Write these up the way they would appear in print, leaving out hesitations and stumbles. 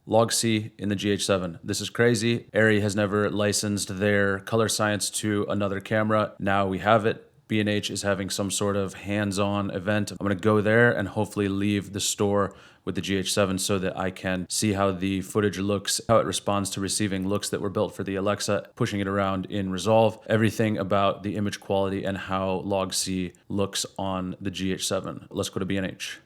LogC in the GH7. This is crazy. Arri has never licensed their color science to another camera. Now we have it. B&H is having some sort of hands-on event. I'm gonna go there and hopefully leave the store with the GH7 so that I can see how the footage looks, how it responds to receiving looks that were built for the Alexa, pushing it around in Resolve, everything about the image quality and how LogC looks on the GH7. Let's go to B&H.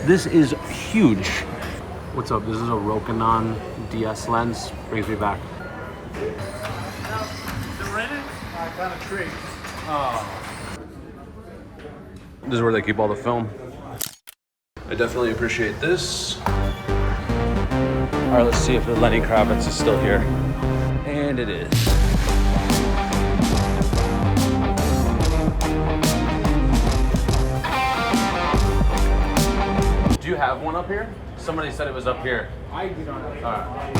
This is huge. What's up? This is a Rokinon DS lens. Brings me back. This is where they keep all the film. I definitely appreciate this. All right, let's see if the Lenny Kravitz is still here. And it is. Do you have one up here? Somebody said it was up here. I do not have it. All right.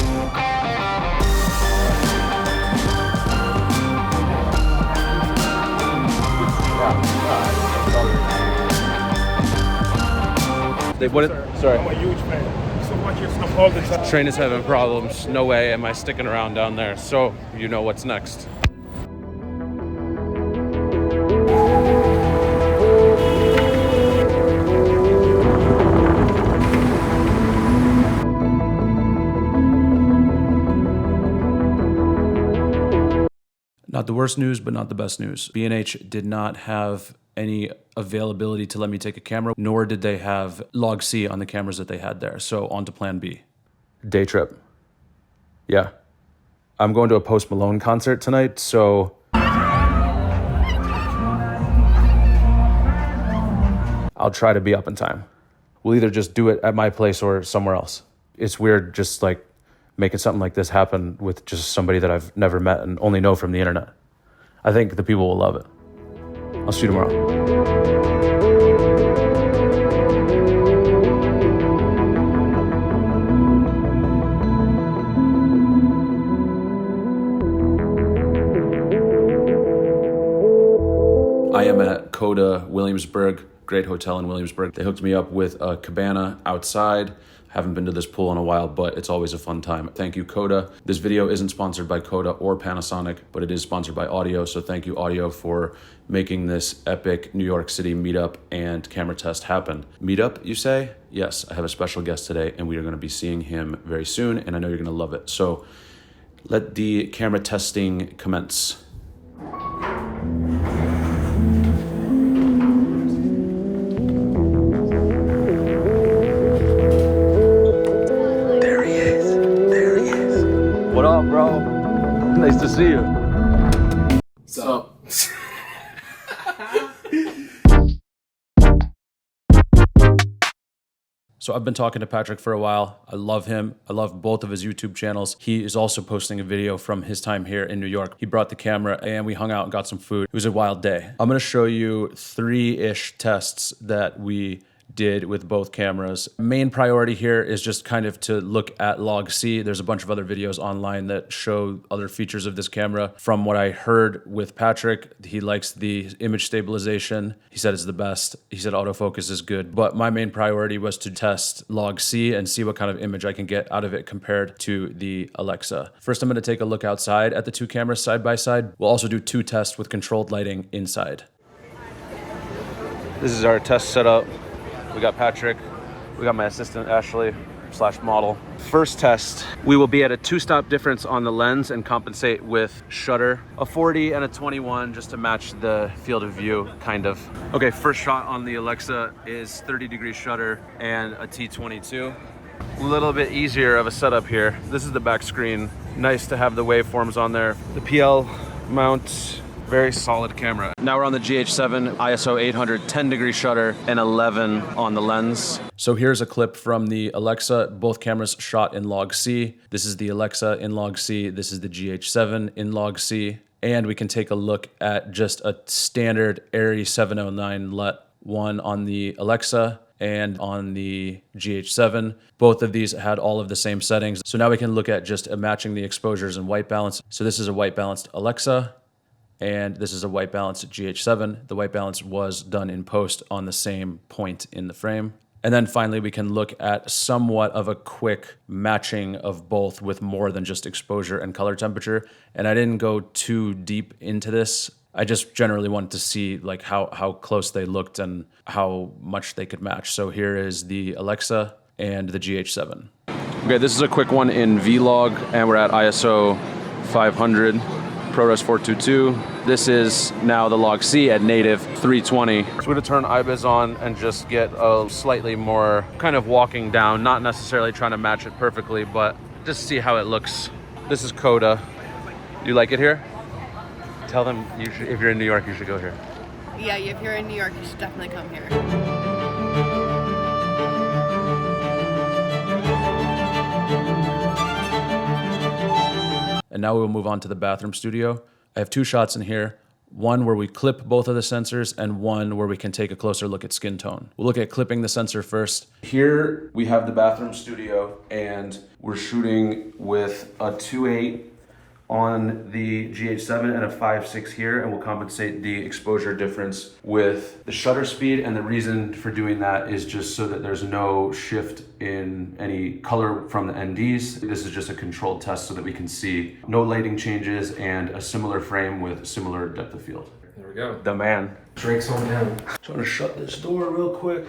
Sorry. I'm a huge fan. So watch your stuff all the time. Train is having problems. No way am I sticking around down there. So you know what's next. Not the worst news, but not the best news. B&H did not have any availability to let me take a camera, nor did they have LogC on the cameras that they had there. So on to plan B. Day trip. Yeah. I'm going to a Post Malone concert tonight, so I'll try to be up in time. We'll either just do it at my place or somewhere else. It's weird just like making something like this happen with just somebody that I've never met and only know from the internet. I think the people will love it. I'll see you tomorrow. I am at Coda Williamsburg, great hotel in Williamsburg. They hooked me up with a cabana outside. Haven't been to this pool in a while, but it's always a fun time. Thank you, Coda. This video isn't sponsored by Coda or Panasonic, but it is sponsored by Audiio. So thank you, Audiio, for making this epic New York City meetup and camera test happen. Meetup, you say? Yes, I have a special guest today, and we are going to be seeing him very soon, and I know you're going to love it. So let the camera testing commence. What up, bro? Nice to see you. What's up? So I've been talking to Patrick for a while. I love him. I love both of his YouTube channels. He is also posting a video from his time here in New York. He brought the camera and we hung out and got some food. It was a wild day. I'm gonna show you 3-ish tests that we did with both cameras. Main priority here is just kind of to look at LogC. There's a bunch of other videos online that show other features of this camera. From what I heard with Patrick, he likes the image stabilization. He said it's the best. He said autofocus is good. But my main priority was to test LogC and see what kind of image I can get out of it compared to the Alexa. First, I'm gonna take a look outside at the two cameras side by side. We'll also do 2 tests with controlled lighting inside. This is our test setup. We got Patrick, we got my assistant Ashley / model. First test, we will be at a 2-stop difference on the lens and compensate with shutter, a 40 and a 21 just to match the field of view, kind of. Okay, first shot on the Alexa is 30-degree shutter and a T22. A little bit easier of a setup here. This is the back screen. Nice to have the waveforms on there. The PL mount Very solid camera. Now we're on the GH7, ISO 800, 10-degree shutter, and 11 on the lens. So here's a clip from the Alexa. Both cameras shot in LogC. This is the Alexa in LogC. This is the GH7 in LogC. And we can take a look at just a standard Arri 709 LUT, one on the Alexa and on the GH7. Both of these had all of the same settings. So now we can look at just matching the exposures and white balance. So this is a white balanced Alexa, and this is a white balanced GH7. The white balance was done in post on the same point in the frame. And then finally, we can look at somewhat of a quick matching of both with more than just exposure and color temperature. And I didn't go too deep into this. I just generally wanted to see like how close they looked and how much they could match. So here is the Alexa and the GH7. Okay, this is a quick one in Vlog, and we're at ISO 500. ProRes 422. This is now the LogC at native 320. So we're gonna turn IBIS on and just get a slightly more kind of walking down, not necessarily trying to match it perfectly, but just see how it looks. This is Coda. You like it here? Tell them you should, if you're in New York, you should go here. Yeah, if you're in New York, you should definitely come here. And now we will move on to the bathroom studio. I have two shots in here, one where we clip both of the sensors and one where we can take a closer look at skin tone. We'll look at clipping the sensor first. Here we have the bathroom studio, and we're shooting with a 2.8 on the GH7 and a 5.6 here, and we'll compensate the exposure difference with the shutter speed. And the reason for doing that is just so that there's no shift in any color from the NDs. This is just a controlled test so that we can see no lighting changes and a similar frame with similar depth of field. There we go. The man. Drake's on him. So I'm gonna shut this door real quick.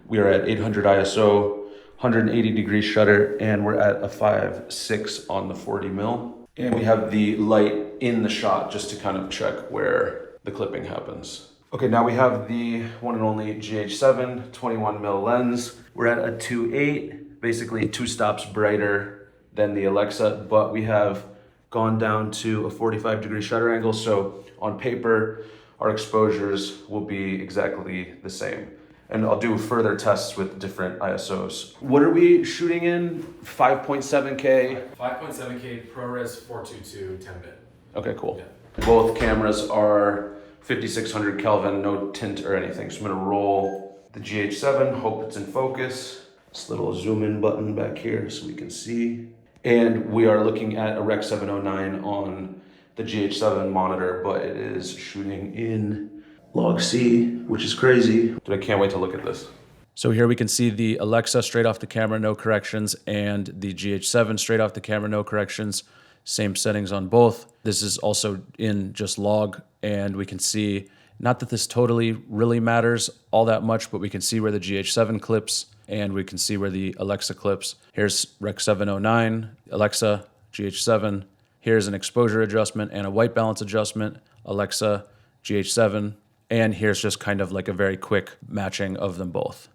We are at 800 ISO, 180 degree shutter, and we're at a 5.6 on the 40 mil. And we have the light in the shot just to kind of check where the clipping happens. Okay, now we have the one and only GH7 21 mil lens. We're at a 2.8, basically 2 stops brighter than the Alexa, but we have gone down to a 45 degree shutter angle. So on paper, our exposures will be exactly the same. And I'll do further tests with different ISOs. What are we shooting in? 5.7K? 5.7K ProRes 422 10-bit. Okay, cool. Yeah. Both cameras are 5600 Kelvin, no tint or anything. So I'm gonna roll the GH7, hope it's in focus. This little zoom in button back here so we can see. And we are looking at a Rec 709 on the GH7 monitor, but it is shooting in LogC, which is crazy. But I can't wait to look at this. So here we can see the Alexa straight off the camera, no corrections, and the GH7 straight off the camera, no corrections. Same settings on both. This is also in just log, and we can see, not that this totally really matters all that much, but we can see where the GH7 clips, and we can see where the Alexa clips. Here's Rec 709, Alexa, GH7. Here's an exposure adjustment and a white balance adjustment, Alexa, GH7. And here's just kind of like a very quick matching of them both.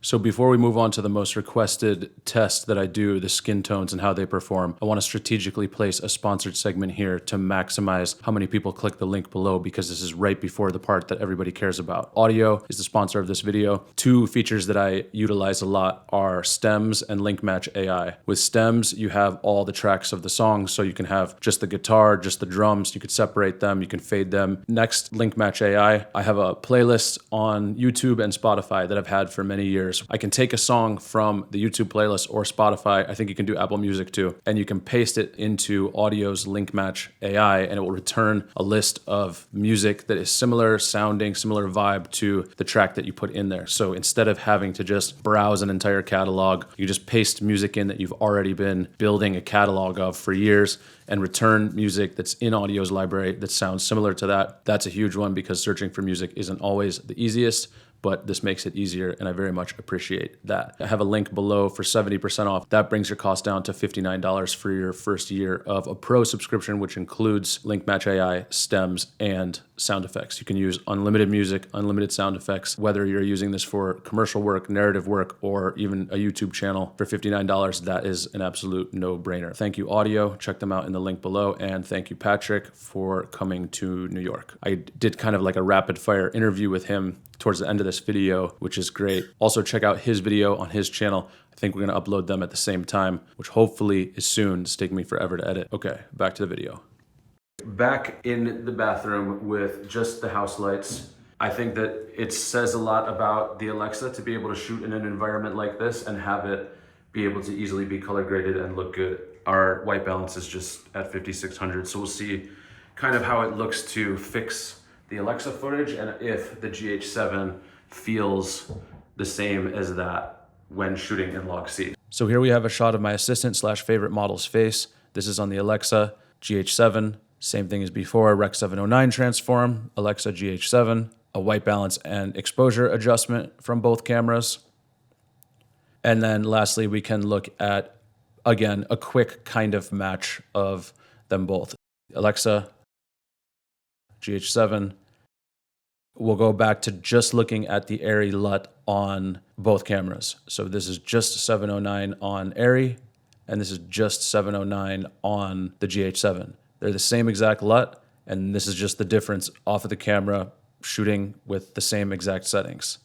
So before we move on to the most requested test that I do, the skin tones and how they perform, I want to strategically place a sponsored segment here to maximize how many people click the link below, because this is right before the part that everybody cares about. Audiio is the sponsor of this video. Two features that I utilize a lot are stems and link match AI. With stems, you have all the tracks of the song, so you can have just the guitar, just the drums, you could separate them, you can fade them. Next, link match AI. I have a playlist on YouTube and Spotify that I've had for many years. I can take a song from the YouTube playlist or Spotify, I think you can do Apple Music too, and you can paste it into Audio's link match AI, and it will return a list of music that is similar sounding, similar vibe to the track that you put in there. So instead of having to just browse an entire catalog, you just paste music in that you've already been building a catalog of for years and return music that's in Audio's library that sounds similar to that. That's a huge one, because searching for music isn't always the easiest, but this makes it easier, and I very much appreciate that. I have a link below for 70% off. That brings your cost down to $59 for your first year of a pro subscription, which includes Link Match AI, stems, and sound effects. You can use unlimited music, unlimited sound effects, whether you're using this for commercial work, narrative work, or even a YouTube channel for $59. That is an absolute no-brainer. Thank you, Audiio. Check them out in the link below. And thank you, Patrick, for coming to New York. I did kind of like a rapid fire interview with him towards the end of this video, which is great. Also, check out his video on his channel. I think we're gonna upload them at the same time, which hopefully is soon. It's taking me forever to edit. Okay, back to the video. Back in the bathroom with just the house lights. I think that it says a lot about the Alexa to be able to shoot in an environment like this and have it be able to easily be color graded and look good. Our white balance is just at 5600, so we'll see kind of how it looks to fix the Alexa footage and if the GH7 feels the same as that when shooting in LogC. So here we have a shot of my assistant / favorite model's face. This is on the Alexa GH7. Same thing as before, Rec 709 transform, Alexa GH7, a white balance and exposure adjustment from both cameras. And then lastly, we can look at, again, a quick kind of match of them both. Alexa GH7. We'll go back to just looking at the Arri LUT on both cameras. So this is just 709 on Arri, and this is just 709 on the GH7. They're the same exact LUT, and this is just the difference off of the camera shooting with the same exact settings.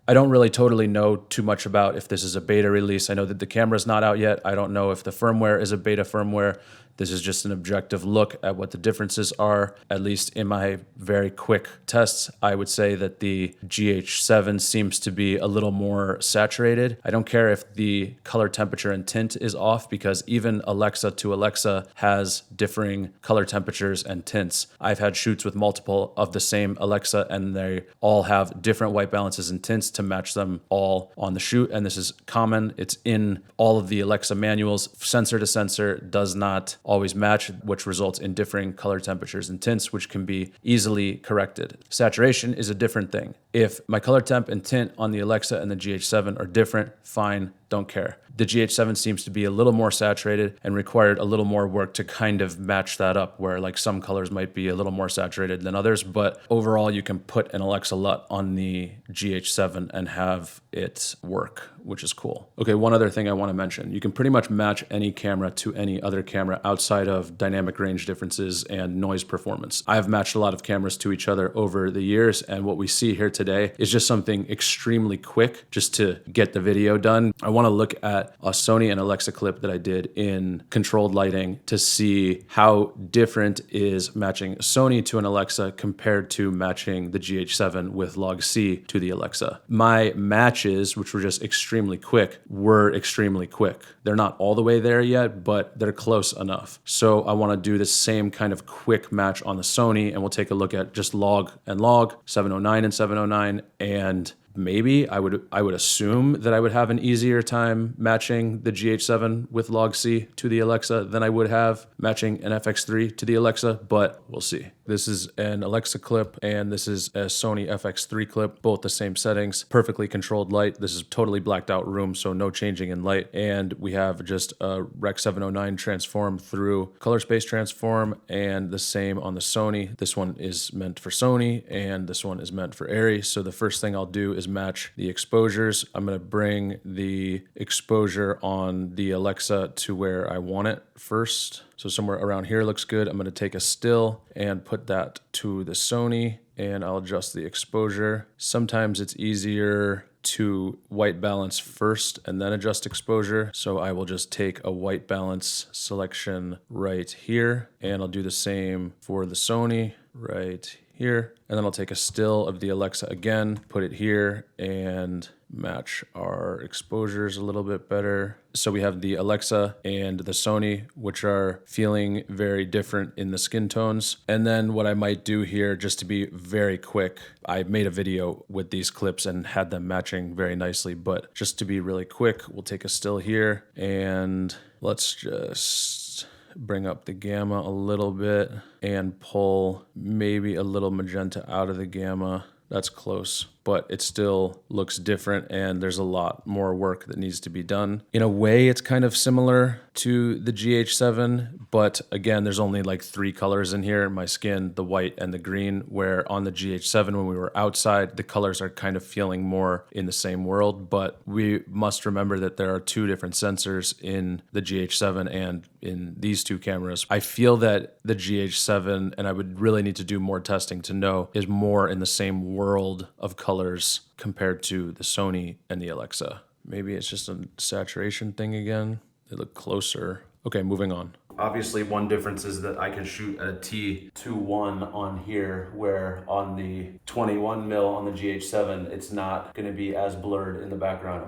I don't really totally know too much about if this is a beta release. I know that the camera's not out yet. I don't know if the firmware is a beta firmware. This is just an objective look at what the differences are. At least in my very quick tests, I would say that the GH7 seems to be a little more saturated. I don't care if the color temperature and tint is off because even Alexa to Alexa has differing color temperatures and tints. I've had shoots with multiple of the same Alexa and they all have different white balances and tints to match them all on the shoot. And this is common. It's in all of the Alexa manuals. Sensor to sensor does not always match, which results in differing color temperatures and tints, which can be easily corrected. Saturation is a different thing. If my color temp and tint on the Alexa and the GH7 are different, fine, don't care. The GH7 seems to be a little more saturated and required a little more work to kind of match that up, where like some colors might be a little more saturated than others, but overall you can put an Alexa LUT on the GH7 and have it work, which is cool. Okay, one other thing I want to mention. You can pretty much match any camera to any other camera outside of dynamic range differences and noise performance. I've matched a lot of cameras to each other over the years, and what we see here today is just something extremely quick just to get the video done. I want to look at a Sony and Alexa clip that I did in controlled lighting to see how different is matching Sony to an Alexa compared to matching the GH7 with LogC to the Alexa. My matches, which were just extremely quick, were extremely quick. They're not all the way there yet, but they're close enough. So I want to do the same kind of quick match on the Sony, and we'll take a look at just log and log, 709 and 709, and maybe I would assume that I would have an easier time matching the GH7 with LogC to the Alexa than I would have matching an FX3 to the Alexa, but we'll see. This is an Alexa clip and this is a Sony FX3 clip, both the same settings, perfectly controlled light. This is totally blacked out room, so no changing in light. And we have just a Rec 709 transform through color space transform, and the same on the Sony. This one is meant for Sony and this one is meant for Arri. So the first thing I'll do is match the exposures. I'm going to bring the exposure on the Alexa to where I want it first. So somewhere around here looks good. I'm going to take a still and put that to the Sony, and I'll adjust the exposure. Sometimes it's easier to white balance first and then adjust exposure. So I will just take a white balance selection right here, and I'll do the same for the Sony right here. And then I'll take a still of the Alexa again, put it here, and match our exposures a little bit better. So we have the Alexa and the Sony, which are feeling very different in the skin tones. And then what I might do here, just to be very quick, I made a video with these clips and had them matching very nicely, but just to be really quick, we'll take a still here and let's just bring up the gamma a little bit and pull maybe a little magenta out of the gamma. That's close. but it still looks different and there's a lot more work that needs to be done. In a way, it's kind of similar to the GH7, but again, there's only like 3 colors in here, my skin, the white and the green, where on the GH7 when we were outside, the colors are kind of feeling more in the same world, but we must remember that there are 2 different sensors in the GH7 and in these 2 cameras. I feel that the GH7, and I would really need to do more testing to know, is more in the same world of colors compared to the Sony and the Alexa. Maybe it's just a saturation thing again. They look closer. Okay, moving on. Obviously, one difference is that I can shoot at a T2.1 on here, where on the 21mm on the GH7, it's not gonna be as blurred in the background.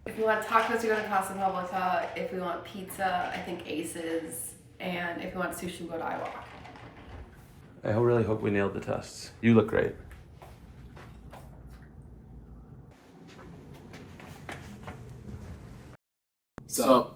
If you want tacos, you go to Casa Publica. If we want pizza, I think Aces. And if you want sushi, we go to iWalk. I really hope we nailed the tests. You look great. So.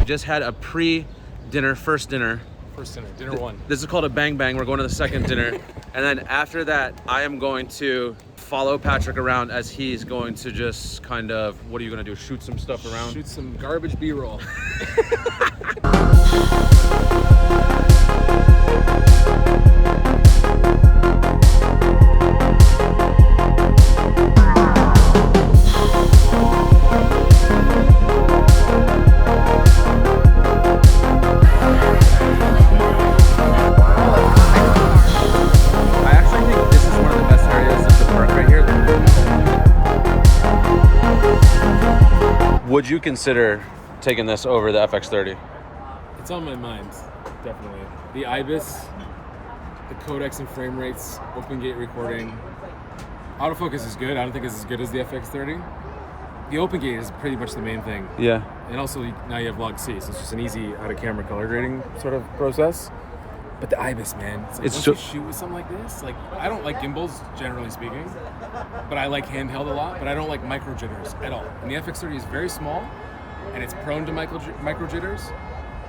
Just had a pre-dinner, first dinner. Dinner 1. This is called a bang bang. We're going to the second dinner. And then after that, I am going to follow Patrick around as he's going to just kind of, what are you going to do? Shoot some stuff around? Shoot some garbage B-roll. Would you consider taking this over the FX3? It's on my mind, definitely. The IBIS, the codecs and frame rates, open gate recording. Autofocus is good. I don't think it's as good as the FX3. The open gate is pretty much the main thing. Yeah. And also now you have LogC, so it's just an easy out of camera color grading sort of process. But the IBIS, man, it's like once you shoot with something like this, like I don't like gimbals generally speaking, but I like handheld a lot, but I don't like micro jitters at all. And the FX3 is very small and it's prone to micro jitters.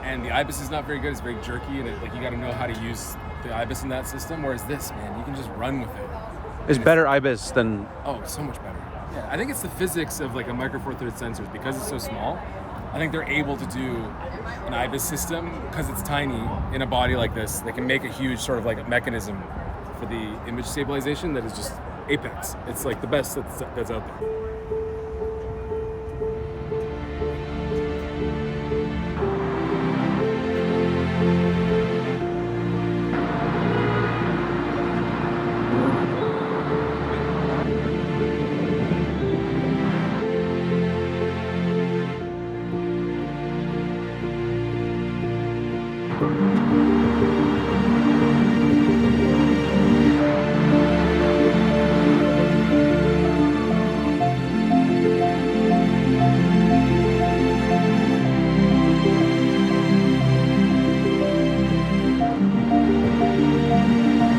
And the IBIS is not very good, it's very jerky, and like you gotta know how to use the IBIS in that system, whereas this, man, you can just run with it. It's better IBIS than... Oh, so much better. Yeah, I think it's the physics of like a micro four thirds sensors, because it's so small. I think they're able to do an IBIS system because it's tiny in a body like this. They can make a huge sort of like a mechanism for the image stabilization that is just apex. It's like the best that's out there.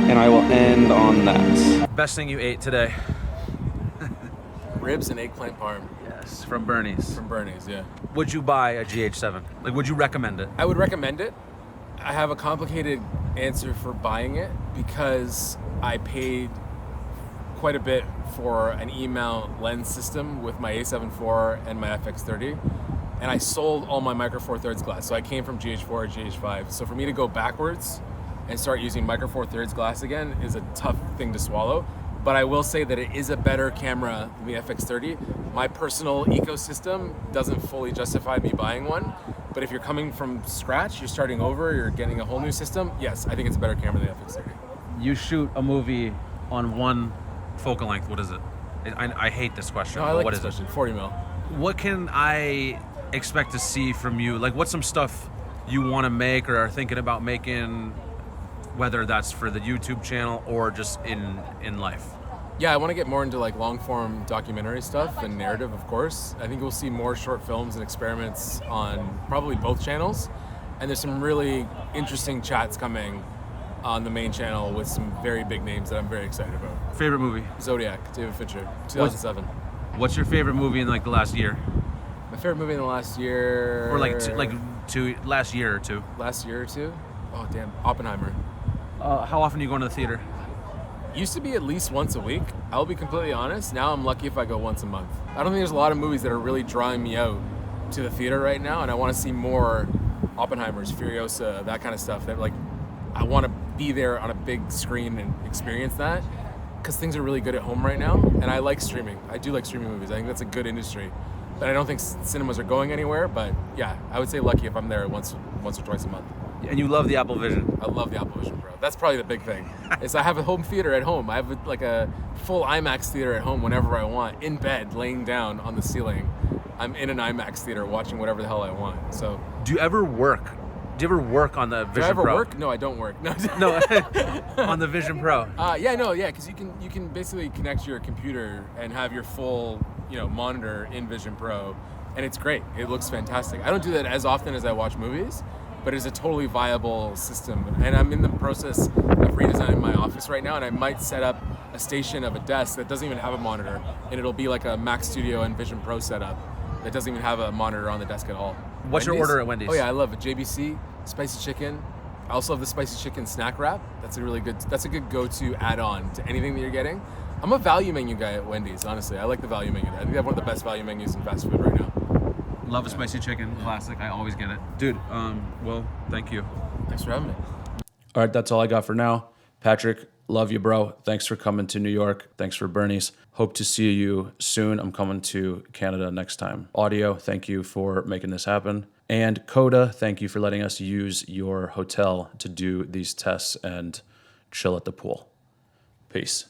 And I will end on that. Best thing you ate today? Ribs and eggplant parm. Yes, from Bernie's. From Bernie's, yeah. Would you buy a GH7? Like, would you recommend it? I would recommend it. I have a complicated answer for buying it because I paid quite a bit for an E-mount lens system with my A7 IV and my FX3, and I sold all my micro four thirds glass. So I came from GH4 to GH5. So for me to go backwards and start using micro four thirds glass again is a tough thing to swallow. But I will say that it is a better camera than the FX3. My personal ecosystem doesn't fully justify me buying one. But if you're coming from scratch, you're starting over, you're getting a whole new system, yes, I think it's a better camera than the FX3. You shoot a movie on one focal length, what is it? I hate this question. No, I like what this is question, 40 mil. What can I expect to see from you? Like, what's some stuff you want to make or are thinking about making, whether that's for the YouTube channel or just in life? Yeah, I want to get more into like long form documentary stuff and narrative, of course. I think we'll see more short films and experiments on probably both channels. And there's some really interesting chats coming on the main channel with some very big names that I'm very excited about. Favorite movie? Zodiac, David Fincher, 2007. What's your favorite movie in like the last year? My favorite movie in the last year... Or like last year or two? Last year or two? Oh, damn. Oppenheimer. How often are you going to the theater? Used to be at least once a week. I'll be completely honest. Now I'm lucky if I go once a month. I don't think there's a lot of movies that are really drawing me out to the theater right now, and I want to see more Oppenheimers, Furiosa, that kind of stuff. That like, I want to be there on a big screen and experience that, because things are really good at home right now, and I like streaming. I do like streaming movies. I think that's a good industry, but I don't think cinemas are going anywhere. But yeah, I would say lucky if I'm there once or twice a month. And you love the Apple Vision. I love the Apple Vision Pro. That's probably the big thing. Is I have a home theater at home. I have like a full IMAX theater at home whenever I want, in bed, laying down on the ceiling. I'm in an IMAX theater watching whatever the hell I want. So. Do you ever work? Do you ever work on the Vision Pro? Do I ever work? No, I don't work. No. On the Vision Pro. Because you can basically connect your computer and have your full monitor in Vision Pro, and it's great. It looks fantastic. I don't do that as often as I watch movies, but it's a totally viable system. And I'm in the process of redesigning my office right now, and I might set up a station of a desk that doesn't even have a monitor, and it'll be like a Mac Studio and Vision Pro setup that doesn't even have a monitor on the desk at all. What's your order at Wendy's? Oh yeah, I love it. JBC, spicy chicken. I also love the spicy chicken snack wrap. That's a good go-to add-on to anything that you're getting. I'm a value menu guy at Wendy's, honestly. I like the value menu. I think they have one of the best value menus in fast food right now. Love a spicy chicken, classic. I always get it. Dude, well, thank you. Thanks for having me. All right, that's all I got for now. Patrick, love you, bro. Thanks for coming to New York. Thanks for Bernie's. Hope to see you soon. I'm coming to Canada next time. Audiio, thank you for making this happen. And Coda, thank you for letting us use your hotel to do these tests and chill at the pool. Peace.